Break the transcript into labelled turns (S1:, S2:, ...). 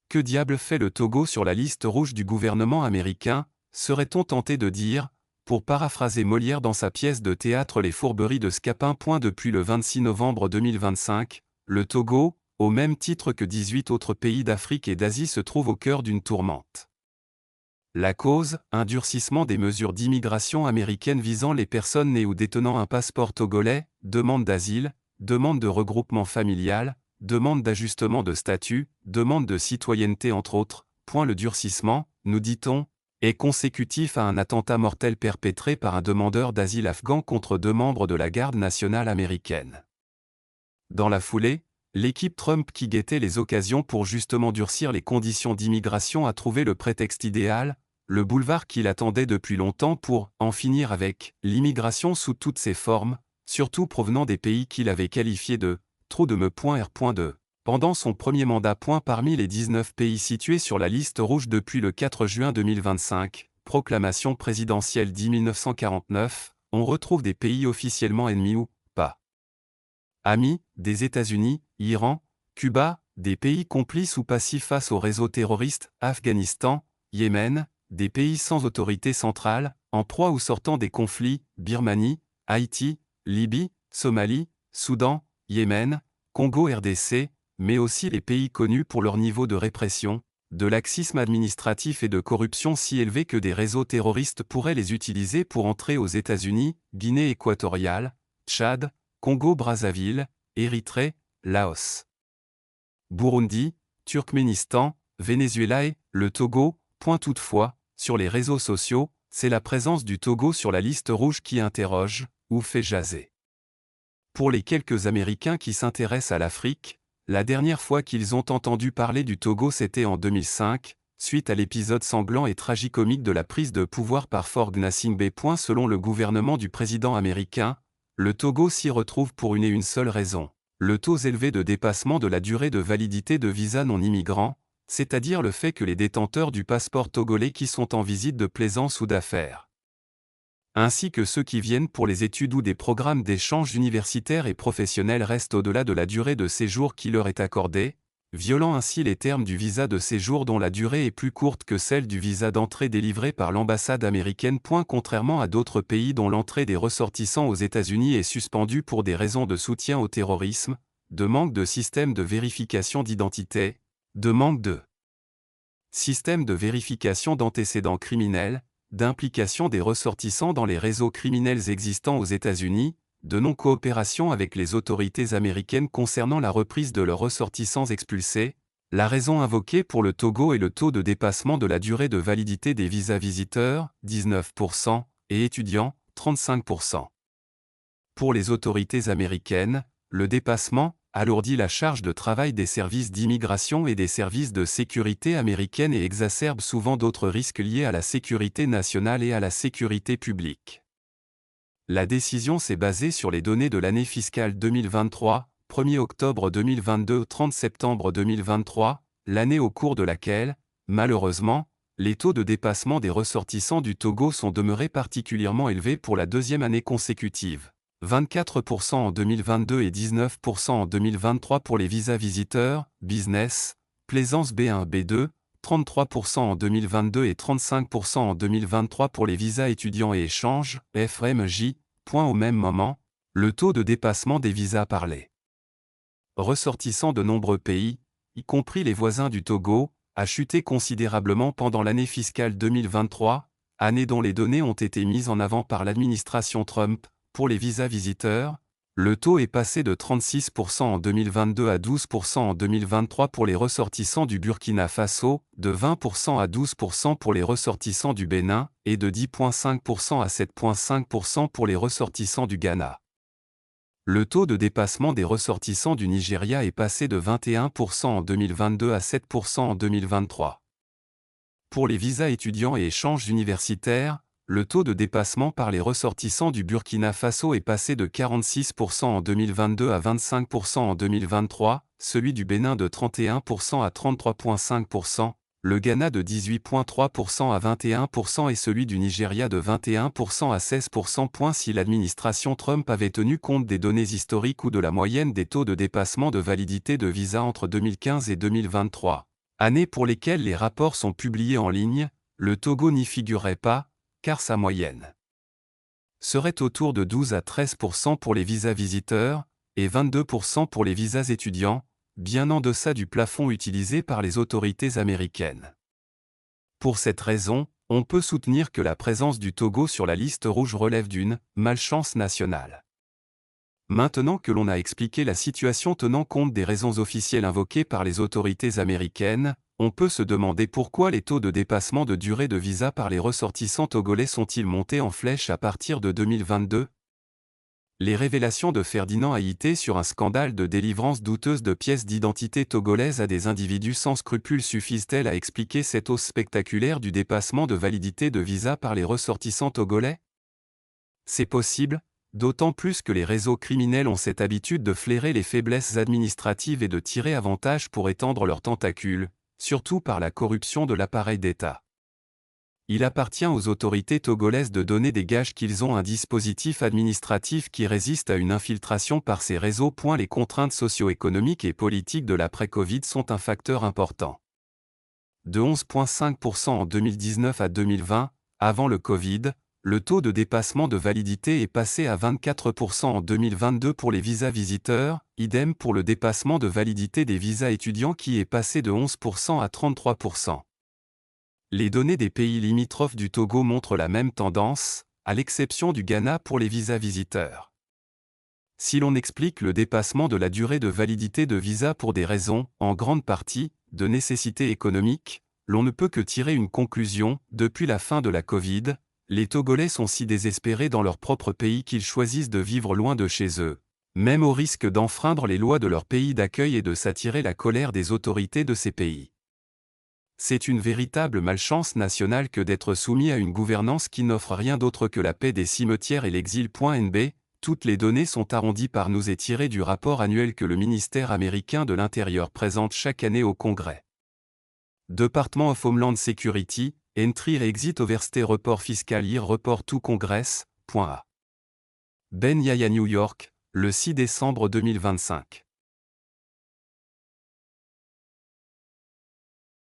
S1: Que diable fait le Togo sur la liste rouge du gouvernement américain, serait-on tenté de dire, pour paraphraser Molière dans sa pièce de théâtre Les Fourberies de Scapin. Depuis le 26 novembre 2025, le Togo, au même titre que 18 autres pays d'Afrique et d'Asie, se trouve au cœur d'une tourmente. La cause, un durcissement des mesures d'immigration américaine visant les personnes nées ou détenant un passeport togolais, demande d'asile, demande de regroupement familial, demande d'ajustement de statut, demande de citoyenneté entre autres. Le durcissement, nous dit-on, est consécutif à un attentat mortel perpétré par un demandeur d'asile afghan contre 2 membres de la garde nationale américaine. Dans la foulée, l'équipe Trump qui guettait les occasions pour justement durcir les conditions d'immigration a trouvé le prétexte idéal, le boulevard qu'il attendait depuis longtemps pour en finir avec l'immigration sous toutes ses formes, surtout provenant des pays qu'il avait qualifiés de « trous de me.r.2 ». Pendant son premier mandat. Parmi les 19 pays situés sur la liste rouge depuis le 4 juin 2025, proclamation présidentielle d'1949, on retrouve des pays officiellement ennemis ou pas amis, des États-Unis, Iran, Cuba, des pays complices ou passifs face aux réseaux terroristes, Afghanistan, Yémen, des pays sans autorité centrale, en proie ou sortant des conflits, Birmanie, Haïti, Libye, Somalie, Soudan, Yémen, Congo RDC, mais aussi les pays connus pour leur niveau de répression, de laxisme administratif et de corruption si élevé que des réseaux terroristes pourraient les utiliser pour entrer aux États-Unis, Guinée équatoriale, Tchad, Congo-Brazzaville, Érythrée, Laos, Burundi, Turkménistan, Venezuela et le Togo. Toutefois, sur les réseaux sociaux, c'est la présence du Togo sur la liste rouge qui interroge, ou fait jaser. Pour les quelques Américains qui s'intéressent à l'Afrique, la dernière fois qu'ils ont entendu parler du Togo c'était en 2005, suite à l'épisode sanglant et tragicomique de la prise de pouvoir par Faure Gnassingbé. Selon le gouvernement du président américain, le Togo s'y retrouve pour une et une seule raison, le taux élevé de dépassement de la durée de validité de visa non immigrants, c'est-à-dire le fait que les détenteurs du passeport togolais qui sont en visite de plaisance ou d'affaires, ainsi que ceux qui viennent pour les études ou des programmes d'échange universitaires et professionnels restent au-delà de la durée de séjour qui leur est accordée, violant ainsi les termes du visa de séjour dont la durée est plus courte que celle du visa d'entrée délivré par l'ambassade américaine. Contrairement à d'autres pays dont l'entrée des ressortissants aux États-Unis est suspendue pour des raisons de soutien au terrorisme, de manque de système de vérification d'identité, de manque de système de vérification d'antécédents criminels, d'implication des ressortissants dans les réseaux criminels existants aux États-Unis, de non-coopération avec les autorités américaines concernant la reprise de leurs ressortissants expulsés, la raison invoquée pour le Togo est le taux de dépassement de la durée de validité des visas visiteurs, 19%, et étudiants, 35%. Pour les autorités américaines, le dépassement alourdit la charge de travail des services d'immigration et des services de sécurité américaines et exacerbe souvent d'autres risques liés à la sécurité nationale et à la sécurité publique. La décision s'est basée sur les données de l'année fiscale 2023, 1er octobre 2022 au 30 septembre 2023, l'année au cours de laquelle, malheureusement, les taux de dépassement des ressortissants du Togo sont demeurés particulièrement élevés pour la deuxième année consécutive. 24% en 2022 et 19% en 2023 pour les visas visiteurs, business, plaisance B1, B2, 33% en 2022 et 35% en 2023 pour les visas étudiants et échanges, FMJ. Au même moment, le taux de dépassement des visas par les ressortissants de nombreux pays, y compris les voisins du Togo, a chuté considérablement pendant l'année fiscale 2023, année dont les données ont été mises en avant par l'administration Trump. Pour les visas visiteurs, le taux est passé de 36% en 2022 à 12% en 2023 pour les ressortissants du Burkina Faso, de 20% à 12% pour les ressortissants du Bénin, et de 10,5% à 7,5% pour les ressortissants du Ghana. Le taux de dépassement des ressortissants du Nigeria est passé de 21% en 2022 à 7% en 2023. Pour les visas étudiants et échanges universitaires, le taux de dépassement par les ressortissants du Burkina Faso est passé de 46% en 2022 à 25% en 2023, celui du Bénin de 31% à 33,5%, le Ghana de 18,3% à 21% et celui du Nigeria de 21% à 16%. Si l'administration Trump avait tenu compte des données historiques ou de la moyenne des taux de dépassement de validité de visa entre 2015 et 2023, Années pour lesquelles les rapports sont publiés en ligne, le Togo n'y figurerait pas, car sa moyenne serait autour de 12 à 13% pour les visas visiteurs, et 22% pour les visas étudiants, bien en deçà du plafond utilisé par les autorités américaines. Pour cette raison, on peut soutenir que la présence du Togo sur la liste rouge relève d'une « malchance nationale ». Maintenant que l'on a expliqué la situation tenant compte des raisons officielles invoquées par les autorités américaines, on peut se demander pourquoi les taux de dépassement de durée de visa par les ressortissants togolais sont-ils montés en flèche à partir de 2022 ? Les révélations de Ferdinand Haïté sur un scandale de délivrance douteuse de pièces d'identité togolaises à des individus sans scrupules suffisent-elles à expliquer cette hausse spectaculaire du dépassement de validité de visa par les ressortissants togolais ? C'est possible, d'autant plus que les réseaux criminels ont cette habitude de flairer les faiblesses administratives et de tirer avantage pour étendre leurs tentacules, surtout par la corruption de l'appareil d'État. Il appartient aux autorités togolaises de donner des gages qu'ils ont un dispositif administratif qui résiste à une infiltration par ces réseaux. Les contraintes socio-économiques et politiques de l'après-Covid sont un facteur important. De 11,5% en 2019 à 2020, avant le Covid, le taux de dépassement de validité est passé à 24% en 2022 pour les visas visiteurs, idem pour le dépassement de validité des visas étudiants qui est passé de 11% à 33%. Les données des pays limitrophes du Togo montrent la même tendance, à l'exception du Ghana pour les visas visiteurs. Si l'on explique le dépassement de la durée de validité de visa pour des raisons, en grande partie, de nécessité économique, l'on ne peut que tirer une conclusion. Depuis la fin de la Covid, les Togolais sont si désespérés dans leur propre pays qu'ils choisissent de vivre loin de chez eux, même au risque d'enfreindre les lois de leur pays d'accueil et de s'attirer la colère des autorités de ces pays. C'est une véritable malchance nationale que d'être soumis à une gouvernance qui n'offre rien d'autre que la paix des cimetières et l'exil. NB, toutes les données sont arrondies par nous et tirées du rapport annuel que le ministère américain de l'Intérieur présente chaque année au Congrès. Department of Homeland Security, Entry et Exit Overstay Report Fiscal Year Report to Congress. Ben Yahya New York, le 6 décembre 2025.